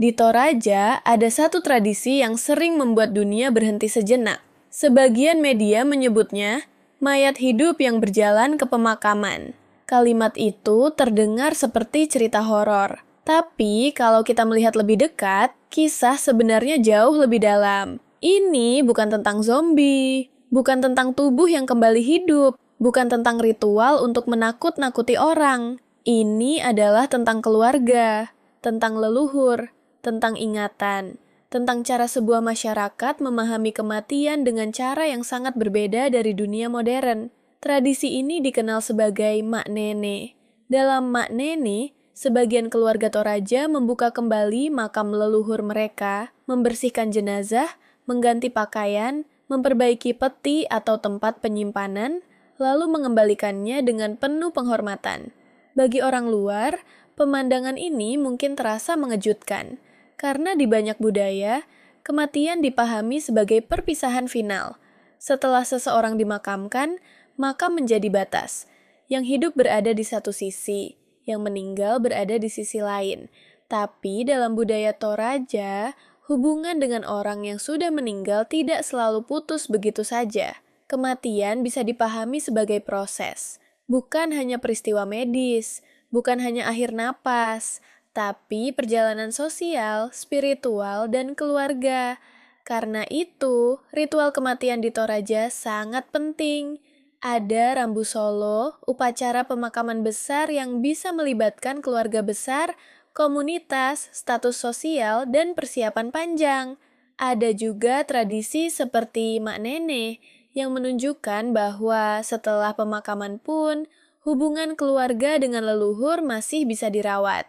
Di Toraja, ada satu tradisi yang sering membuat dunia berhenti sejenak. Sebagian media menyebutnya mayat hidup yang berjalan ke pemakaman. Kalimat itu terdengar seperti cerita horor. Tapi kalau kita melihat lebih dekat, kisah sebenarnya jauh lebih dalam. Ini bukan tentang zombie, bukan tentang tubuh yang kembali hidup, bukan tentang ritual untuk menakut-nakuti orang. Ini adalah tentang keluarga, tentang leluhur, tentang ingatan, tentang cara sebuah masyarakat memahami kematian dengan cara yang sangat berbeda dari dunia modern. Tradisi ini dikenal sebagai Mak Nene. Dalam Mak Nene, sebagian keluarga Toraja membuka kembali makam leluhur mereka, membersihkan jenazah, mengganti pakaian, memperbaiki peti atau tempat penyimpanan, lalu mengembalikannya dengan penuh penghormatan. Bagi orang luar, pemandangan ini mungkin terasa mengejutkan, karena di banyak budaya, kematian dipahami sebagai perpisahan final. Setelah seseorang dimakamkan, makam menjadi batas. Yang hidup berada di satu sisi, yang meninggal berada di sisi lain. Tapi dalam budaya Toraja, hubungan dengan orang yang sudah meninggal tidak selalu putus begitu saja. Kematian bisa dipahami sebagai proses, bukan hanya peristiwa medis, bukan hanya akhir napas, tapi perjalanan sosial, spiritual, dan keluarga. Karena itu, ritual kematian di Toraja sangat penting. Ada rambu solo, upacara pemakaman besar yang bisa melibatkan keluarga besar, komunitas, status sosial, dan persiapan panjang. Ada juga tradisi seperti Mak Nene, yang menunjukkan bahwa setelah pemakaman pun, hubungan keluarga dengan leluhur masih bisa dirawat.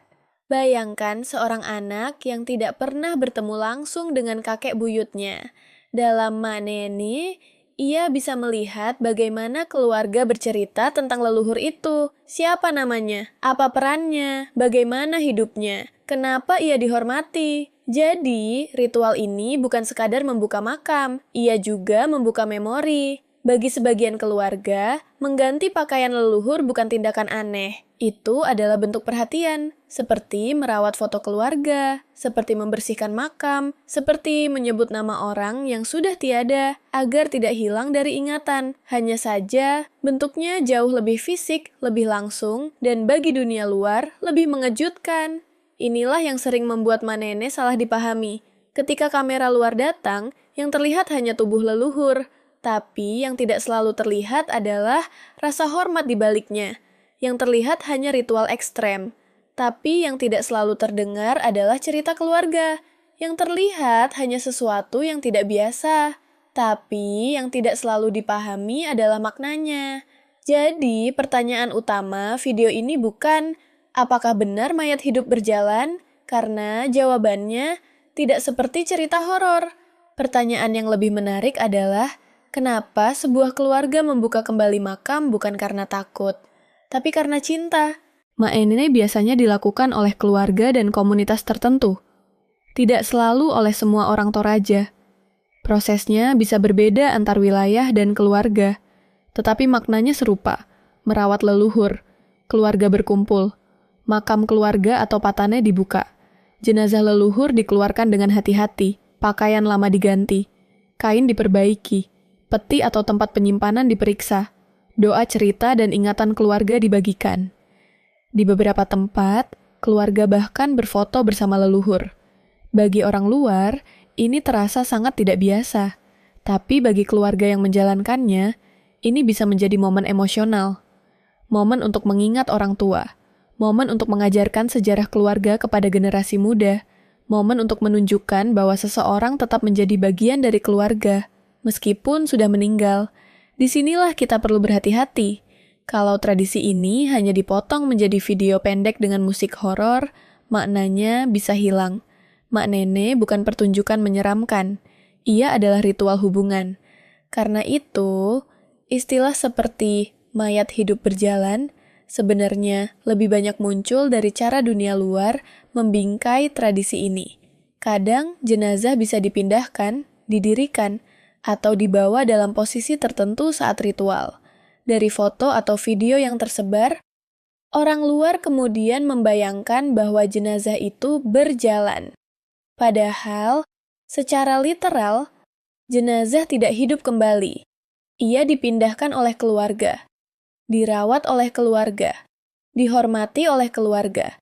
Bayangkan seorang anak yang tidak pernah bertemu langsung dengan kakek buyutnya. Dalam Mak Nene, ia bisa melihat bagaimana keluarga bercerita tentang leluhur itu. Siapa namanya? Apa perannya? Bagaimana hidupnya? Kenapa ia dihormati? Jadi, ritual ini bukan sekadar membuka makam, ia juga membuka memori. Bagi sebagian keluarga, mengganti pakaian leluhur bukan tindakan aneh. Itu adalah bentuk perhatian, seperti merawat foto keluarga, seperti membersihkan makam, seperti menyebut nama orang yang sudah tiada agar tidak hilang dari ingatan. Hanya saja, bentuknya jauh lebih fisik, lebih langsung, dan bagi dunia luar lebih mengejutkan. Inilah yang sering membuat Manene salah dipahami. Ketika kamera luar datang, yang terlihat hanya tubuh leluhur, tapi yang tidak selalu terlihat adalah rasa hormat di baliknya. Yang terlihat hanya ritual ekstrem, tapi yang tidak selalu terdengar adalah cerita keluarga. Yang terlihat hanya sesuatu yang tidak biasa, tapi yang tidak selalu dipahami adalah maknanya. Jadi, pertanyaan utama video ini bukan apakah benar mayat hidup berjalan, karena jawabannya tidak seperti cerita horor. Pertanyaan yang lebih menarik adalah kenapa sebuah keluarga membuka kembali makam bukan karena takut, tapi karena cinta. Mak Nene biasanya dilakukan oleh keluarga dan komunitas tertentu, tidak selalu oleh semua orang Toraja. Prosesnya bisa berbeda antar wilayah dan keluarga, tetapi maknanya serupa, merawat leluhur, keluarga berkumpul, makam keluarga atau patane dibuka, jenazah leluhur dikeluarkan dengan hati-hati, pakaian lama diganti, kain diperbaiki, peti atau tempat penyimpanan diperiksa, doa cerita dan ingatan keluarga dibagikan. Di beberapa tempat, keluarga bahkan berfoto bersama leluhur. Bagi orang luar, ini terasa sangat tidak biasa. Tapi bagi keluarga yang menjalankannya, ini bisa menjadi momen emosional. Momen untuk mengingat orang tua. Momen untuk mengajarkan sejarah keluarga kepada generasi muda. Momen untuk menunjukkan bahwa seseorang tetap menjadi bagian dari keluarga, meskipun sudah meninggal. Disinilah kita perlu berhati-hati. Kalau tradisi ini hanya dipotong menjadi video pendek dengan musik horor, maknanya bisa hilang. Mak Nene bukan pertunjukan menyeramkan. Ia adalah ritual hubungan. Karena itu, istilah seperti mayat hidup berjalan sebenarnya lebih banyak muncul dari cara dunia luar membingkai tradisi ini. Kadang jenazah bisa dipindahkan, didirikan, atau dibawa dalam posisi tertentu saat ritual. Dari foto atau video yang tersebar, orang luar kemudian membayangkan bahwa jenazah itu berjalan. Padahal, secara literal, jenazah tidak hidup kembali. Ia dipindahkan oleh keluarga, dirawat oleh keluarga, dihormati oleh keluarga.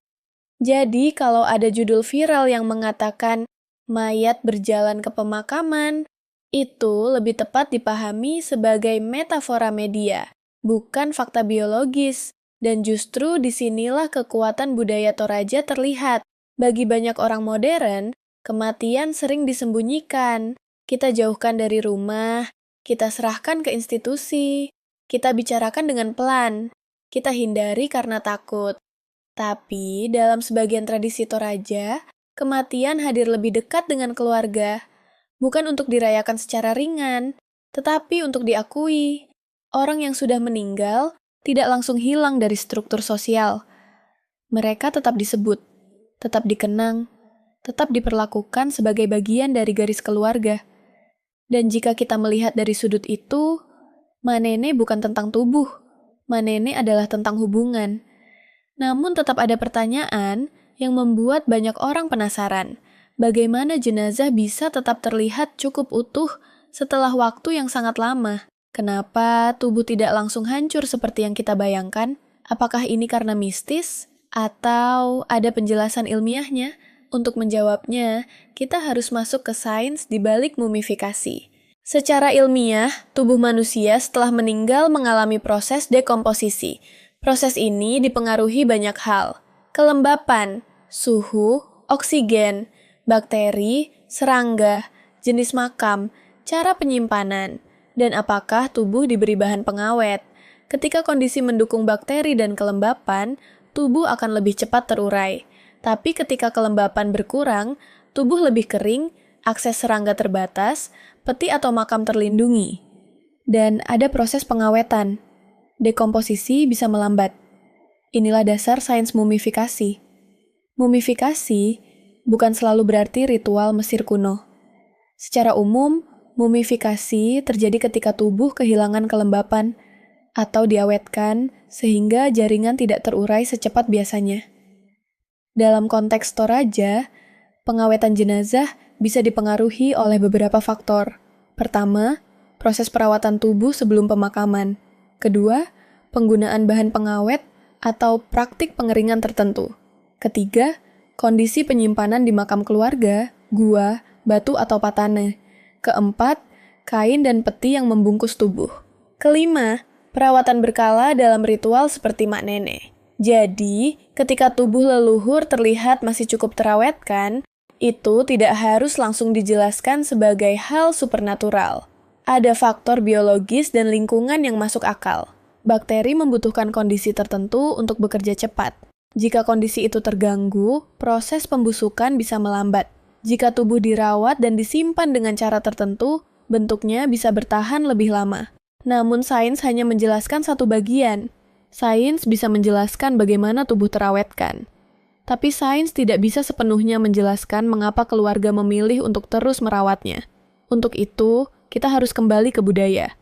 Jadi, kalau ada judul viral yang mengatakan mayat berjalan ke pemakaman, itu lebih tepat dipahami sebagai metafora media, bukan fakta biologis. Dan justru disinilah kekuatan budaya Toraja terlihat. Bagi banyak orang modern, kematian sering disembunyikan. Kita jauhkan dari rumah, kita serahkan ke institusi, kita bicarakan dengan pelan, kita hindari karena takut. Tapi dalam sebagian tradisi Toraja, kematian hadir lebih dekat dengan keluarga, bukan untuk dirayakan secara ringan, tetapi untuk diakui. Orang yang sudah meninggal tidak langsung hilang dari struktur sosial. Mereka tetap disebut, tetap dikenang, tetap diperlakukan sebagai bagian dari garis keluarga. Dan jika kita melihat dari sudut itu, Manene bukan tentang tubuh, Manene adalah tentang hubungan. Namun tetap ada pertanyaan yang membuat banyak orang penasaran. Bagaimana jenazah bisa tetap terlihat cukup utuh setelah waktu yang sangat lama? Kenapa tubuh tidak langsung hancur seperti yang kita bayangkan? Apakah ini karena mistis? Atau ada penjelasan ilmiahnya? Untuk menjawabnya, kita harus masuk ke sains di balik mumifikasi. Secara ilmiah, tubuh manusia setelah meninggal mengalami proses dekomposisi. Proses ini dipengaruhi banyak hal. Kelembapan, suhu, oksigen, bakteri, serangga, jenis makam, cara penyimpanan, dan apakah tubuh diberi bahan pengawet. Ketika kondisi mendukung bakteri dan kelembapan, tubuh akan lebih cepat terurai. Tapi ketika kelembapan berkurang, tubuh lebih kering, akses serangga terbatas, peti atau makam terlindungi. Dan ada proses pengawetan. Dekomposisi bisa melambat. Inilah dasar sains mumifikasi. Mumifikasi bukan selalu berarti ritual Mesir kuno. Secara umum, mumifikasi terjadi ketika tubuh kehilangan kelembapan atau diawetkan sehingga jaringan tidak terurai secepat biasanya. Dalam konteks Toraja, pengawetan jenazah bisa dipengaruhi oleh beberapa faktor. Pertama, proses perawatan tubuh sebelum pemakaman. Kedua, penggunaan bahan pengawet atau praktik pengeringan tertentu. Ketiga, kondisi penyimpanan di makam keluarga, gua, batu atau patane. Keempat, kain dan peti yang membungkus tubuh. Kelima, perawatan berkala dalam ritual seperti Manene. Jadi, ketika tubuh leluhur terlihat masih cukup terawetkan, itu tidak harus langsung dijelaskan sebagai hal supernatural. Ada faktor biologis dan lingkungan yang masuk akal. Bakteri membutuhkan kondisi tertentu untuk bekerja cepat. Jika kondisi itu terganggu, proses pembusukan bisa melambat. Jika tubuh dirawat dan disimpan dengan cara tertentu, bentuknya bisa bertahan lebih lama. Namun sains hanya menjelaskan satu bagian. Sains bisa menjelaskan bagaimana tubuh terawetkan. Tapi sains tidak bisa sepenuhnya menjelaskan mengapa keluarga memilih untuk terus merawatnya. Untuk itu, kita harus kembali ke budaya.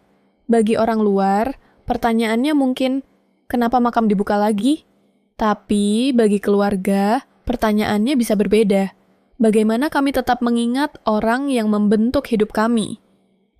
Bagi orang luar, pertanyaannya mungkin, kenapa makam dibuka lagi? Tapi bagi keluarga, pertanyaannya bisa berbeda. Bagaimana kami tetap mengingat orang yang membentuk hidup kami?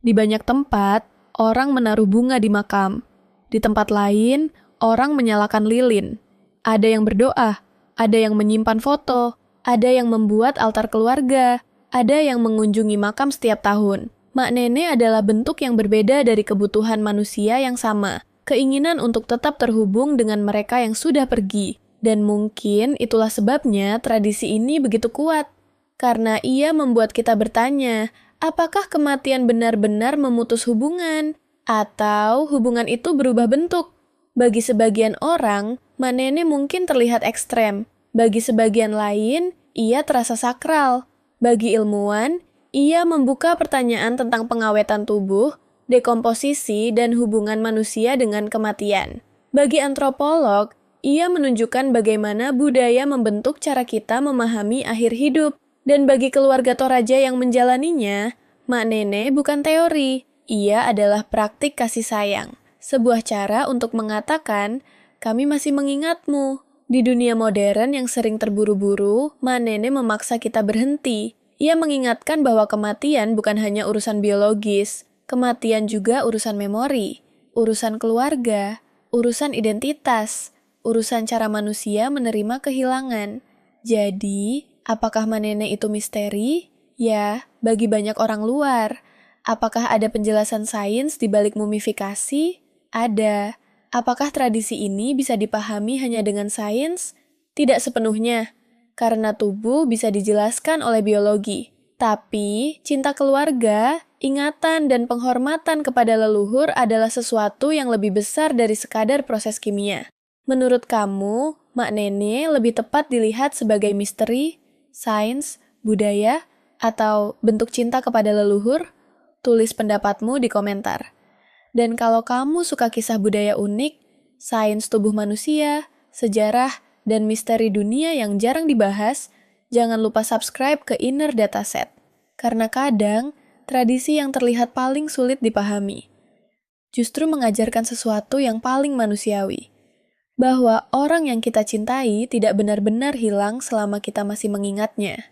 Di banyak tempat, orang menaruh bunga di makam. Di tempat lain, orang menyalakan lilin. Ada yang berdoa, ada yang menyimpan foto, ada yang membuat altar keluarga, ada yang mengunjungi makam setiap tahun. Manene adalah bentuk yang berbeda dari kebutuhan manusia yang sama, keinginan untuk tetap terhubung dengan mereka yang sudah pergi. Dan mungkin itulah sebabnya tradisi ini begitu kuat. Karena ia membuat kita bertanya, apakah kematian benar-benar memutus hubungan? Atau hubungan itu berubah bentuk? Bagi sebagian orang, Manene mungkin terlihat ekstrem. Bagi sebagian lain, ia terasa sakral. Bagi ilmuwan, ia membuka pertanyaan tentang pengawetan tubuh, dekomposisi, dan hubungan manusia dengan kematian. Bagi antropolog, ia menunjukkan bagaimana budaya membentuk cara kita memahami akhir hidup. Dan bagi keluarga Toraja yang menjalaninya, Manene bukan teori, ia adalah praktik kasih sayang. Sebuah cara untuk mengatakan, kami masih mengingatmu. Di dunia modern yang sering terburu-buru, Manene memaksa kita berhenti. Ia mengingatkan bahwa kematian bukan hanya urusan biologis, kematian juga urusan memori, urusan keluarga, urusan identitas, urusan cara manusia menerima kehilangan. Jadi, apakah Manene itu misteri? Ya, bagi banyak orang luar. Apakah ada penjelasan sains di balik mumifikasi? Ada. Apakah tradisi ini bisa dipahami hanya dengan sains? Tidak sepenuhnya, karena tubuh bisa dijelaskan oleh biologi. Tapi, cinta keluarga, ingatan, dan penghormatan kepada leluhur adalah sesuatu yang lebih besar dari sekadar proses kimia. Menurut kamu, Mak Nene lebih tepat dilihat sebagai misteri, sains, budaya, atau bentuk cinta kepada leluhur? Tulis pendapatmu di komentar. Dan kalau kamu suka kisah budaya unik, sains tubuh manusia, sejarah, dan misteri dunia yang jarang dibahas, jangan lupa subscribe ke Inner Dataset. Karena kadang, tradisi yang terlihat paling sulit dipahami justru mengajarkan sesuatu yang paling manusiawi. Bahwa orang yang kita cintai tidak benar-benar hilang selama kita masih mengingatnya.